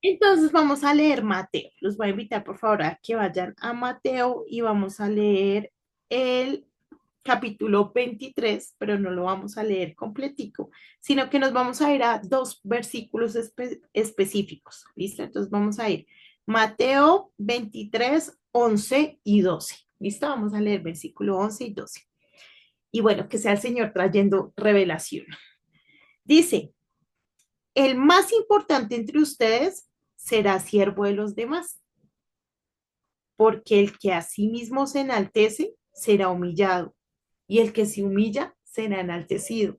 Entonces vamos a leer Mateo. Los voy a invitar por favor a que vayan a Mateo y vamos a leer el capítulo 23, pero no lo vamos a leer completico, sino que nos vamos a ir a dos versículos específicos. ¿Listo? Entonces vamos a ir Mateo 23, 11 y 12. ¿Listo? Vamos a leer versículo 11 y 12. Y bueno, que sea el Señor trayendo revelación. Dice, el más importante entre ustedes será siervo de los demás, porque el que a sí mismo se enaltece será humillado, y el que se humilla será enaltecido.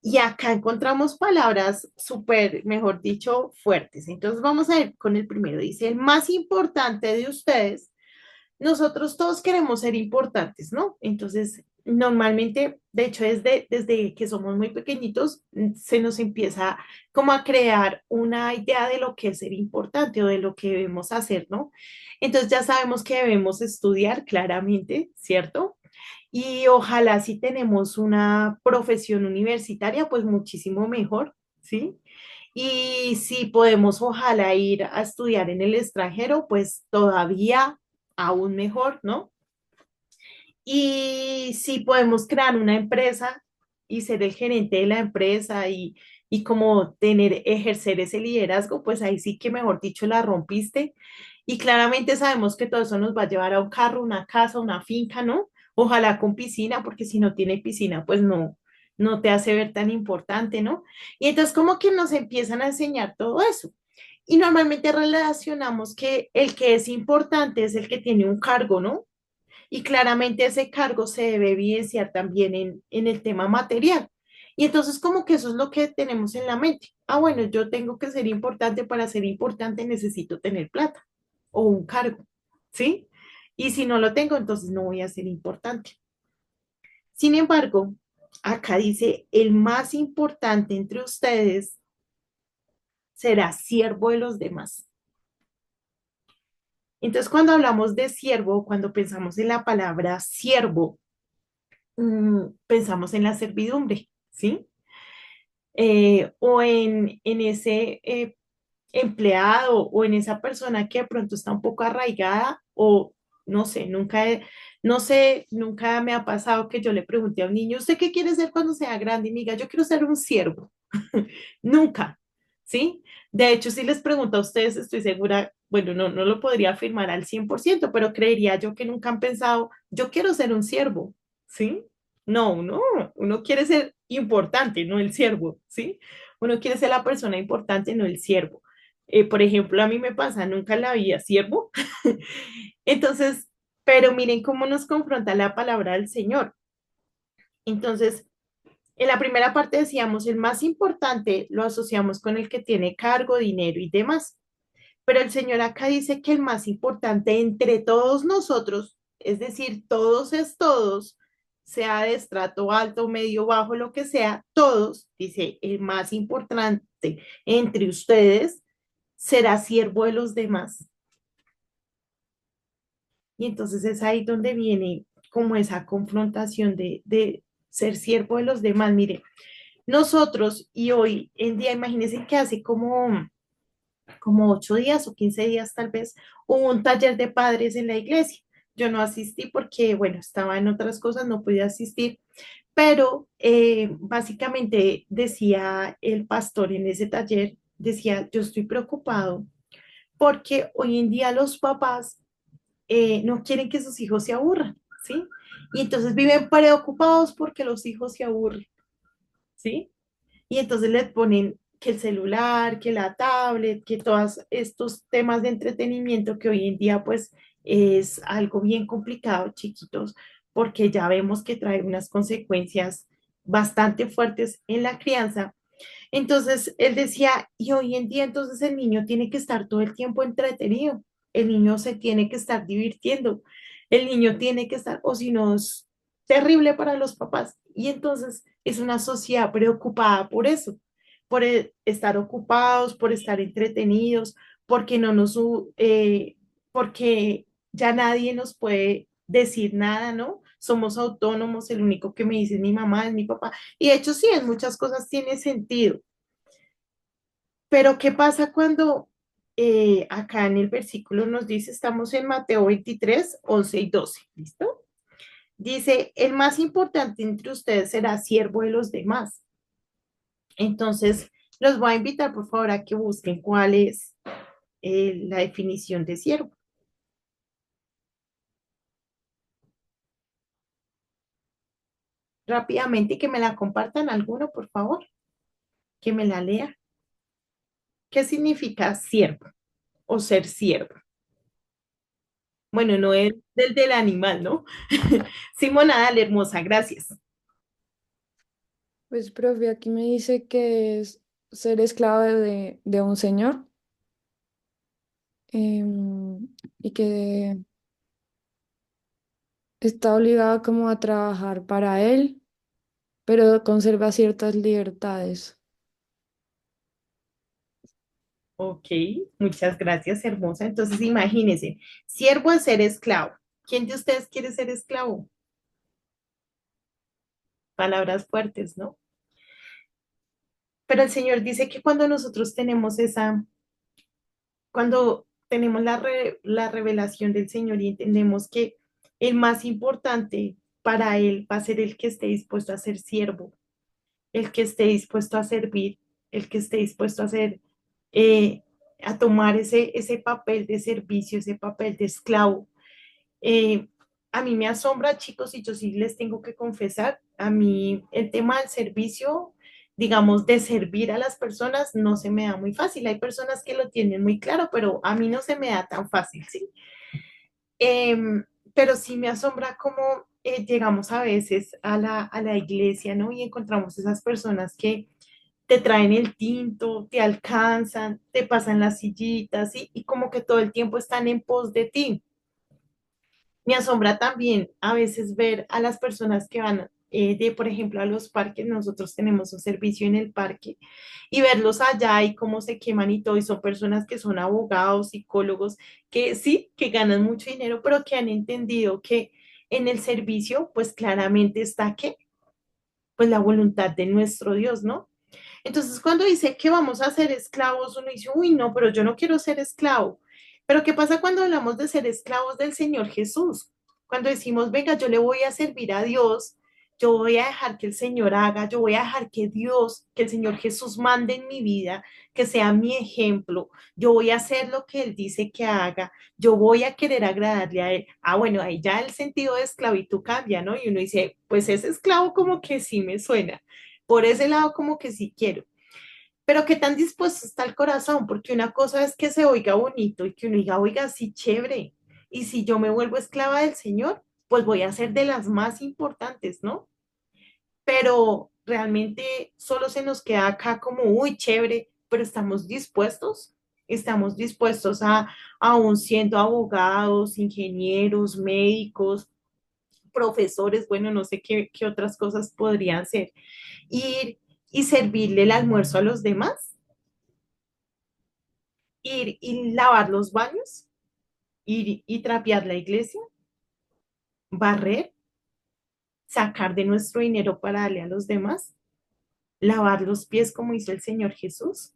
Y acá encontramos palabras súper, mejor dicho, fuertes. Entonces vamos a ir con el primero. Dice, el más importante de ustedes, nosotros todos queremos ser importantes, ¿no? Entonces, normalmente, de hecho, desde que somos muy pequeñitos, se nos empieza como a crear una idea de lo que es ser importante o de lo que debemos hacer, ¿no? Entonces ya sabemos que debemos estudiar claramente, ¿cierto? Y ojalá si tenemos una profesión universitaria, pues muchísimo mejor, ¿sí? Y si podemos, ojalá ir a estudiar en el extranjero, pues todavía aún mejor, ¿no? Y si podemos crear una empresa y ser el gerente de la empresa y como tener, ejercer ese liderazgo, pues ahí sí que, mejor dicho, la rompiste. Y claramente sabemos que todo eso nos va a llevar a un carro, una casa, una finca, ¿no? Ojalá con piscina, porque si no tiene piscina, pues no te hace ver tan importante, ¿no? Y entonces como que nos empiezan a enseñar todo eso. Y normalmente relacionamos que el que es importante es el que tiene un cargo, ¿no? Y claramente ese cargo se debe evidenciar también en el tema material. Y entonces como que eso es lo que tenemos en la mente. Ah, bueno, yo tengo que ser importante, para ser importante necesito tener plata o un cargo, ¿sí? Y si no lo tengo, entonces no voy a ser importante. Sin embargo, acá dice, el más importante entre ustedes será siervo de los demás. Entonces, cuando hablamos de siervo, cuando pensamos en la palabra siervo, pensamos en la servidumbre, ¿sí? O en ese empleado o en esa persona que de pronto está un poco arraigada o no sé, no sé, nunca me ha pasado que yo le pregunte a un niño, ¿usted qué quiere ser cuando sea grande? Y me diga, yo quiero ser un siervo. Nunca, ¿sí? De hecho, si les pregunto a ustedes, estoy segura, bueno, no lo podría afirmar al 100%, pero creería yo que nunca han pensado, yo quiero ser un siervo, ¿sí? No, uno quiere ser importante, no el siervo, ¿sí? Uno quiere ser la persona importante, no el siervo. Por ejemplo, a mí me pasa, nunca la vida siervo. Entonces, pero miren cómo nos confronta la palabra del Señor. Entonces, en la primera parte decíamos, el más importante lo asociamos con el que tiene cargo, dinero y demás. Pero el Señor acá dice que el más importante entre todos nosotros, es decir, todos es todos, sea de estrato alto, medio, bajo, lo que sea, todos, dice, el más importante entre ustedes será siervo de los demás. Y entonces es ahí donde viene como esa confrontación de ser siervo de los demás. Mire, nosotros y hoy en día, imagínense que hace como 8 días o 15 días tal vez, hubo un taller de padres en la iglesia. Yo no asistí porque, bueno, estaba en otras cosas, no podía asistir, pero básicamente decía el pastor en ese taller, decía, yo estoy preocupado porque hoy en día los papás no quieren que sus hijos se aburran, ¿sí? Y entonces viven preocupados porque los hijos se aburren, ¿sí? Y entonces les ponen que el celular, que la tablet, que todos estos temas de entretenimiento que hoy en día pues es algo bien complicado, chiquitos, porque ya vemos que trae unas consecuencias bastante fuertes en la crianza. Entonces él decía, y hoy en día entonces el niño tiene que estar todo el tiempo entretenido, el niño se tiene que estar divirtiendo, el niño tiene que estar, o si no es terrible para los papás. Y entonces es una sociedad preocupada por eso, por estar ocupados, por estar entretenidos, porque no nos, porque ya nadie nos puede decir nada, ¿no? Somos autónomos, el único que me dice es mi mamá, es mi papá. Y de hecho sí, en muchas cosas tiene sentido, Pero ¿qué pasa cuando acá en el versículo nos dice, estamos en Mateo 23, 11 y 12, ¿listo? Dice, el más importante entre ustedes será siervo de los demás. Entonces, los voy a invitar, por favor, a que busquen cuál es la definición de siervo. Rápidamente y que me la compartan alguno, por favor, que me la lea. ¿Qué significa siervo o ser siervo? Bueno, no es del animal, ¿no? Simona, dale, hermosa, gracias. Pues, profe, aquí me dice que es ser esclavo de un señor, y que está obligado como a trabajar para él, pero conserva ciertas libertades. Ok, muchas gracias, hermosa. Entonces, imagínense, siervo a ser esclavo. ¿Quién de ustedes quiere ser esclavo? Palabras fuertes, ¿no? Pero el Señor dice que cuando nosotros tenemos cuando tenemos la revelación del Señor y entendemos que el más importante para Él va a ser el que esté dispuesto a ser siervo, el que esté dispuesto a servir, el que esté dispuesto a hacer, eh, a tomar ese papel de servicio, ese papel de esclavo. Eh, a mí me asombra, chicos, y yo sí les tengo que confesar, a mí el tema del servicio, digamos, de servir a las personas no se me da muy fácil. Hay personas que lo tienen muy claro, pero a mí no se me da tan fácil, ¿sí? Pero sí me asombra cómo llegamos a veces a la iglesia, ¿no? Y encontramos esas personas que te traen el tinto, te alcanzan, te pasan las sillitas, ¿sí? Y como que todo el tiempo están en pos de ti. Me asombra también a veces ver a las personas que van por ejemplo, a los parques. Nosotros tenemos un servicio en el parque y verlos allá y cómo se queman y todo. Y son personas que son abogados, psicólogos, que sí, que ganan mucho dinero, pero que han entendido que en el servicio, pues claramente está que, pues la voluntad de nuestro Dios, ¿no? Entonces, cuando dice que vamos a ser esclavos, uno dice, uy, no, pero yo no quiero ser esclavo. Pero ¿qué pasa cuando hablamos de ser esclavos del Señor Jesús? Cuando decimos, venga, yo le voy a servir a Dios, yo voy a dejar que el Señor haga, yo voy a dejar que Dios, que el Señor Jesús mande en mi vida, que sea mi ejemplo, yo voy a hacer lo que Él dice que haga, yo voy a querer agradarle a Él. Ah, bueno, ahí ya el sentido de esclavitud cambia, ¿no? Y uno dice, pues ese esclavo como que sí me suena. Por ese lado como que sí quiero. Pero qué tan dispuesto está el corazón, porque una cosa es que se oiga bonito y que uno diga, oiga, sí, chévere. Y si yo me vuelvo esclava del Señor, pues voy a ser de las más importantes, ¿no? Pero realmente solo se nos queda acá como, uy, chévere, pero estamos dispuestos a, aún siendo abogados, ingenieros, médicos, profesores, bueno, no sé qué otras cosas podrían ser, ir y servirle el almuerzo a los demás, ir y lavar los baños, ir y trapear la iglesia, barrer, sacar de nuestro dinero para darle a los demás, lavar los pies como hizo el Señor Jesús.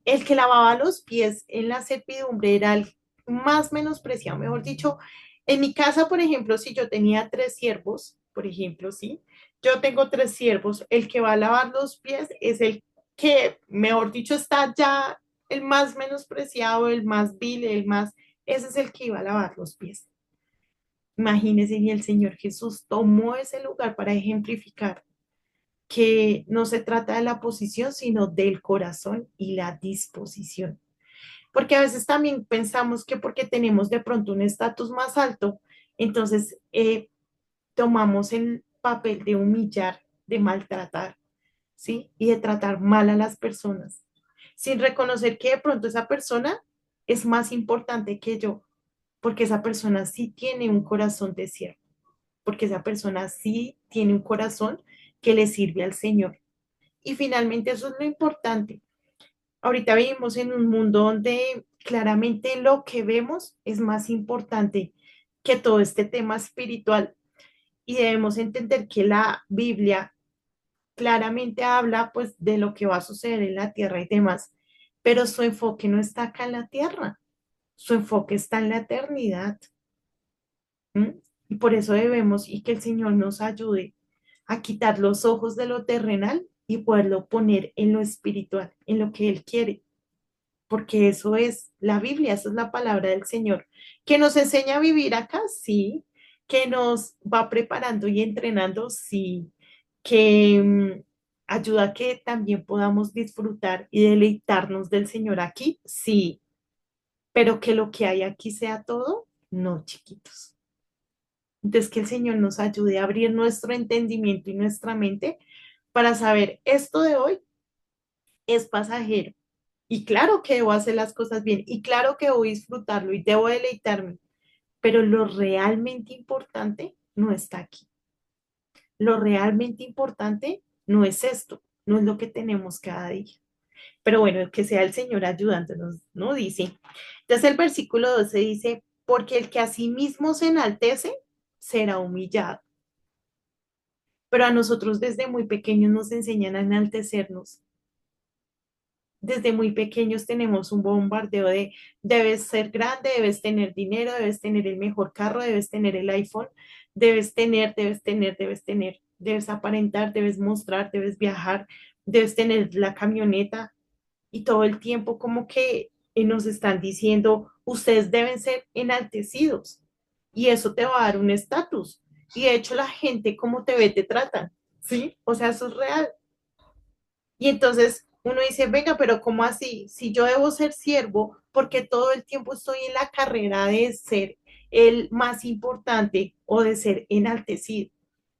El que lavaba los pies en la servidumbre era el más menospreciado, mejor dicho. En mi casa, por ejemplo, si yo tenía tres siervos, por ejemplo, sí, yo tengo tres siervos, el que va a lavar los pies es el que, mejor dicho, está ya el más menospreciado, el más vil, el más, ese es el que iba a lavar los pies. Imagínense, y el Señor Jesús tomó ese lugar para ejemplificar que no se trata de la posición, sino del corazón y la disposición. Porque a veces también pensamos que porque tenemos de pronto un estatus más alto, entonces tomamos el papel de humillar, de maltratar, ¿sí? Y de tratar mal a las personas, sin reconocer que de pronto esa persona es más importante que yo, porque esa persona sí tiene un corazón de siervo, porque esa persona sí tiene un corazón que le sirve al Señor. Y finalmente eso es lo importante. Ahorita vivimos en un mundo donde claramente lo que vemos es más importante que todo este tema espiritual y debemos entender que la Biblia claramente habla pues de lo que va a suceder en la tierra y demás, pero su enfoque no está acá en la tierra, su enfoque está en la eternidad. ¿M? Y por eso debemos y que el Señor nos ayude a quitar los ojos de lo terrenal y poderlo poner en lo espiritual, en lo que Él quiere, porque eso es la Biblia, eso es la palabra del Señor, que nos enseña a vivir acá, sí, que nos va preparando y entrenando, sí, que ayuda a que también podamos disfrutar y deleitarnos del Señor aquí, sí, pero que lo que hay aquí sea todo, no, chiquitos. Entonces, que el Señor nos ayude a abrir nuestro entendimiento y nuestra mente para saber esto de hoy es pasajero. Y claro que debo hacer las cosas bien, y claro que debo disfrutarlo y debo deleitarme, pero lo realmente importante no está aquí. Lo realmente importante no es esto, no es lo que tenemos cada día. Pero bueno, que sea el Señor ayudándonos, ¿no? Dice. Entonces el versículo 12 dice, porque el que a sí mismo se enaltece será humillado. Pero a nosotros desde muy pequeños nos enseñan a enaltecernos. Desde muy pequeños tenemos un bombardeo de debes ser grande, debes tener dinero, debes tener el mejor carro, debes tener el iPhone, debes aparentar, debes mostrar, debes viajar, debes tener la camioneta y todo el tiempo como que nos están diciendo, ustedes deben ser enaltecidos y eso te va a dar un estatus. Y de hecho la gente como te ve te tratan, ¿sí? O sea, eso es real. Y entonces uno dice, venga, pero ¿cómo así? Si yo debo ser siervo, porque todo el tiempo estoy en la carrera de ser el más importante o de ser enaltecido.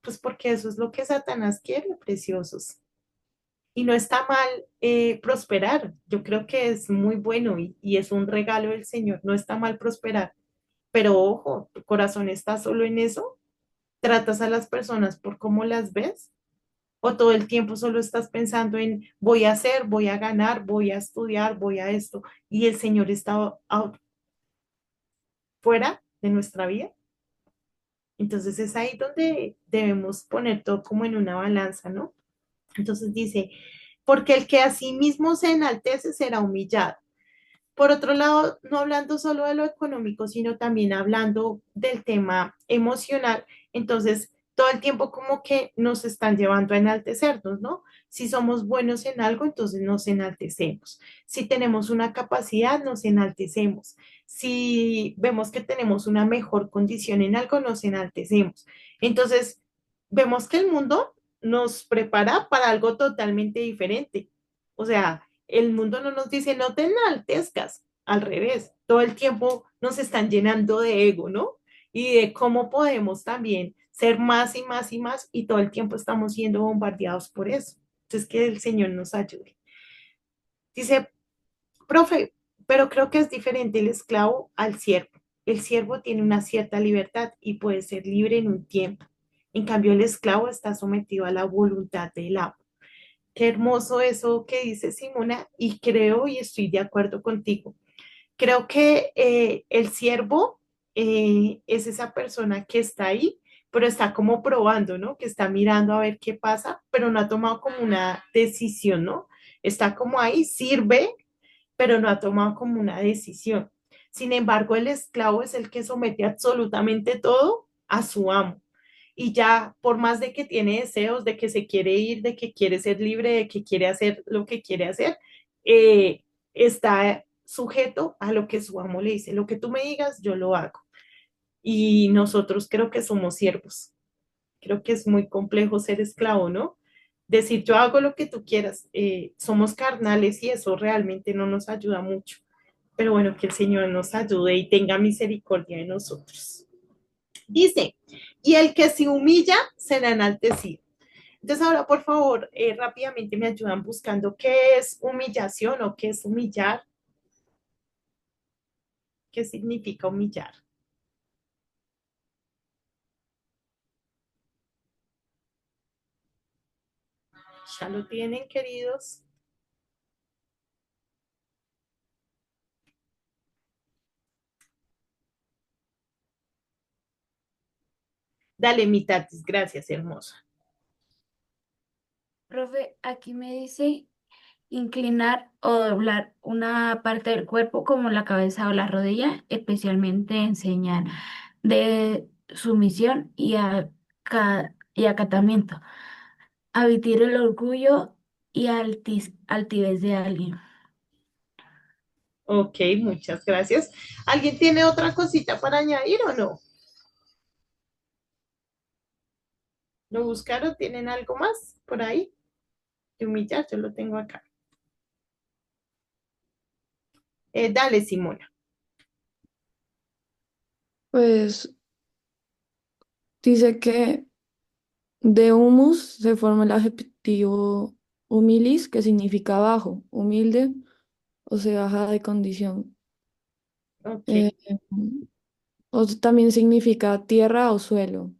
Pues porque eso es lo que Satanás quiere, preciosos. Y no está mal prosperar. Yo creo que es muy bueno y es un regalo del Señor. No está mal prosperar. Pero ojo, tu corazón está solo en eso. Tratas a las personas por cómo las ves o todo el tiempo solo estás pensando en voy a hacer, voy a ganar, voy a estudiar, voy a esto, y el Señor está fuera de nuestra vida. Entonces es ahí donde debemos poner todo como en una balanza, ¿no? Entonces dice, porque el que a sí mismo se enaltece será humillado. Por otro lado, no hablando solo de lo económico, sino también hablando del tema emocional, entonces todo el tiempo como que nos están llevando a enaltecernos, ¿no? Si somos buenos en algo, entonces nos enaltecemos. Si tenemos una capacidad, nos enaltecemos. Si vemos que tenemos una mejor condición en algo, nos enaltecemos. Entonces, vemos que el mundo nos prepara para algo totalmente diferente. O sea, el mundo no nos dice no te enaltezcas, al revés, todo el tiempo nos están llenando de ego, ¿no? Y de cómo podemos también ser más y más y más y todo el tiempo estamos siendo bombardeados por eso. Entonces, que el Señor nos ayude. Dice, profe, pero creo que es diferente el esclavo al siervo. El siervo tiene una cierta libertad y puede ser libre en un tiempo. En cambio, el esclavo está sometido a la voluntad del amo. Qué hermoso eso que dice Simona y creo y estoy de acuerdo contigo. Creo que el siervo es esa persona que está ahí, pero está como probando, ¿no? Que está mirando a ver qué pasa, pero no ha tomado como una decisión, ¿no? Está como ahí, sirve, pero no ha tomado como una decisión. Sin embargo, el esclavo es el que somete absolutamente todo a su amo. Y ya, por más de que tiene deseos, de que se quiere ir, de que quiere ser libre, de que quiere hacer lo que quiere hacer, está sujeto a lo que su amo le dice. Lo que tú me digas, yo lo hago. Y nosotros creo que somos siervos. Creo que es muy complejo ser esclavo, ¿no? Decir yo hago lo que tú quieras. Somos carnales y eso realmente no nos ayuda mucho. Pero bueno, que el Señor nos ayude y tenga misericordia de nosotros. Dice, y el que se humilla será enaltecido. Entonces ahora, por favor, rápidamente me ayudan buscando qué es humillación o qué es humillar, qué significa humillar. ¿Ya lo tienen, queridos? Dale, mi tatis, gracias, hermosa. Profe, aquí me dice inclinar o doblar una parte del cuerpo como la cabeza o la rodilla, especialmente en señal de sumisión y acatamiento. Abatir el orgullo y altivez de alguien. Ok, muchas gracias. ¿Alguien tiene otra cosita para añadir o no? ¿Lo buscaron? ¿Tienen algo más por ahí? De humillar, yo lo tengo acá. Dale, Simona. Pues dice que de humus se forma el adjetivo humilis, que significa bajo, humilde o sea, baja de condición. Ok, Eh, o también significa tierra o suelo.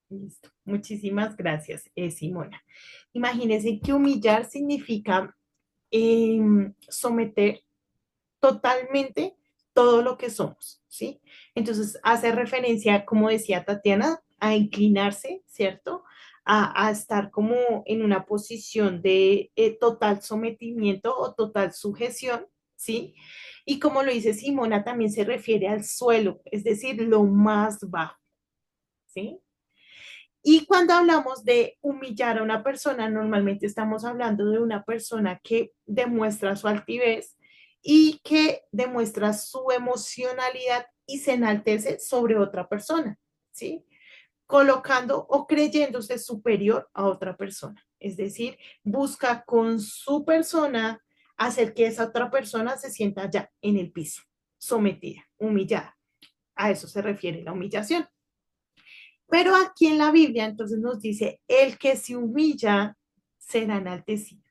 listo. Muchísimas gracias, Simona. Imagínense que humillar significa someter totalmente todo lo que somos, ¿sí? Entonces hace referencia, como decía Tatiana, a inclinarse, ¿cierto? A estar como en una posición de total sometimiento o total sujeción, ¿sí? Y como lo dice Simona, también se refiere al suelo, es decir, lo más bajo, ¿sí? Y cuando hablamos de humillar a una persona, normalmente estamos hablando de una persona que demuestra su altivez y que demuestra su emocionalidad y se enaltece sobre otra persona, ¿sí? Colocando o creyéndose superior a otra persona. Es decir, busca con su persona hacer que esa otra persona se sienta ya en el piso, sometida, humillada. A eso se refiere la humillación. Pero aquí en la Biblia entonces nos dice, el que se humilla será enaltecido.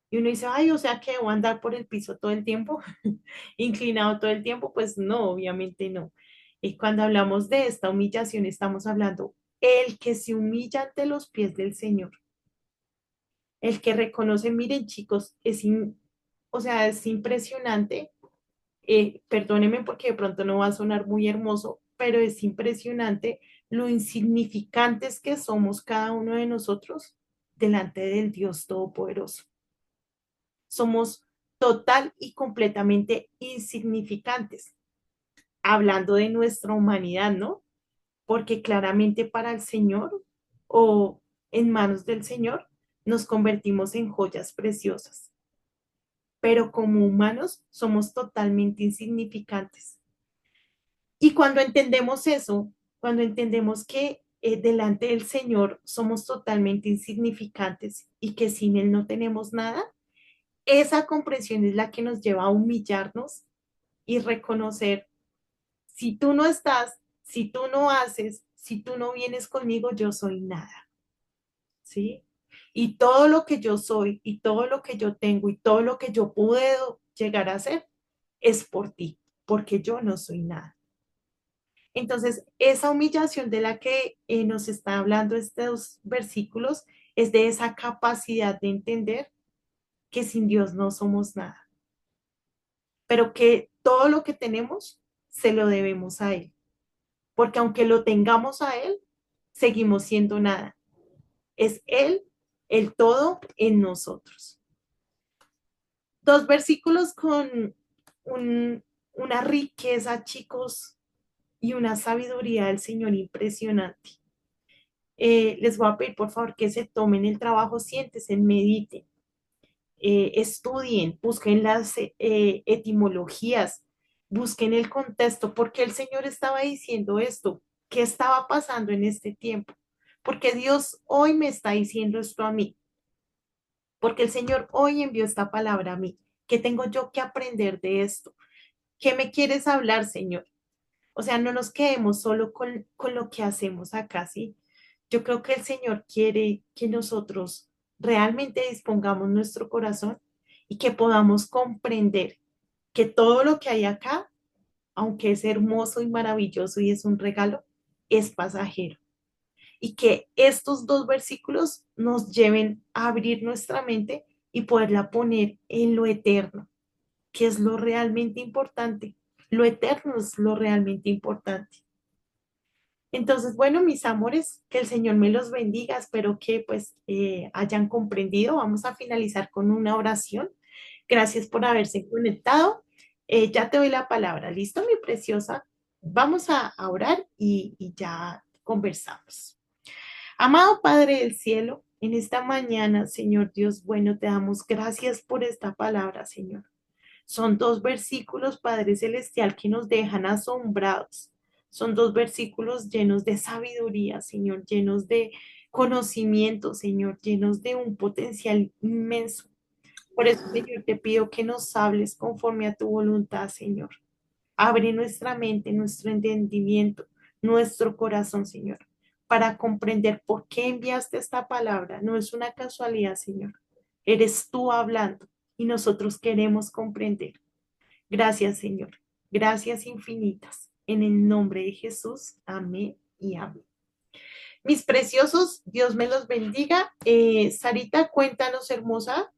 Y uno dice, ay, o sea que debo andar por el piso todo el tiempo, inclinado todo el tiempo. Pues no, obviamente no. Y cuando hablamos de esta humillación, estamos hablando, el que se humilla ante los pies del Señor, el que reconoce, miren chicos, o sea, es impresionante. Perdónenme porque de pronto no va a sonar muy hermoso, pero es impresionante lo insignificantes que somos cada uno de nosotros delante del Dios Todopoderoso. Somos total y completamente insignificantes, hablando de nuestra humanidad, ¿no? Porque claramente para el Señor o en manos del Señor nos convertimos en joyas preciosas, pero como humanos somos totalmente insignificantes. Y cuando entendemos eso, cuando entendemos que delante del Señor somos totalmente insignificantes y que sin Él no tenemos nada, esa comprensión es la que nos lleva a humillarnos y reconocer, si tú no estás, si tú no haces, si tú no vienes conmigo, yo soy nada, ¿sí? Y todo lo que yo soy y todo lo que yo tengo y todo lo que yo puedo llegar a ser es por ti, porque yo no soy nada. Entonces, esa humillación de la que nos está hablando estos versículos es de esa capacidad de entender que sin Dios no somos nada, pero que todo lo que tenemos se lo debemos a Él, porque aunque lo tengamos a Él, seguimos siendo nada. Es Él el todo en nosotros. Dos versículos con una riqueza, chicos, y una sabiduría del Señor impresionante. Les voy a pedir por favor que se tomen el trabajo, siéntense, mediten, estudien, busquen las etimologías, busquen el contexto, porque el Señor estaba diciendo esto, qué estaba pasando en este tiempo, porque Dios hoy me está diciendo esto a mí, porque el Señor hoy envió esta palabra a mí. ¿Qué tengo yo que aprender de esto? ¿Qué me quieres hablar, Señor? O sea, no nos quedemos solo con lo que hacemos acá, ¿sí? Yo creo que el Señor quiere que nosotros realmente dispongamos nuestro corazón y que podamos comprender que todo lo que hay acá, aunque es hermoso y maravilloso y es un regalo, es pasajero. Y que estos dos versículos nos lleven a abrir nuestra mente y poderla poner en lo eterno, que es lo realmente importante. Lo eterno es lo realmente importante. Entonces, bueno, mis amores, que el Señor me los bendiga. Espero que pues hayan comprendido. Vamos a finalizar con una oración. Gracias por haberse conectado. Ya te doy la palabra. ¿Listo, mi preciosa? Vamos a orar y ya conversamos. Amado Padre del cielo, en esta mañana, Señor Dios bueno, te damos gracias por esta palabra, Señor. Son dos versículos, Padre Celestial, que nos dejan asombrados. Son dos versículos llenos de sabiduría, Señor, llenos de conocimiento, Señor, llenos de un potencial inmenso. Por eso, Señor, te pido que nos hables conforme a tu voluntad, Señor. Abre nuestra mente, nuestro entendimiento, nuestro corazón, Señor, para comprender por qué enviaste esta palabra. No es una casualidad, Señor. Eres tú hablando y nosotros queremos comprender. Gracias, Señor. Gracias infinitas. En el nombre de Jesús. Amén y amén. Mis preciosos, Dios me los bendiga. Sarita, cuéntanos, hermosa.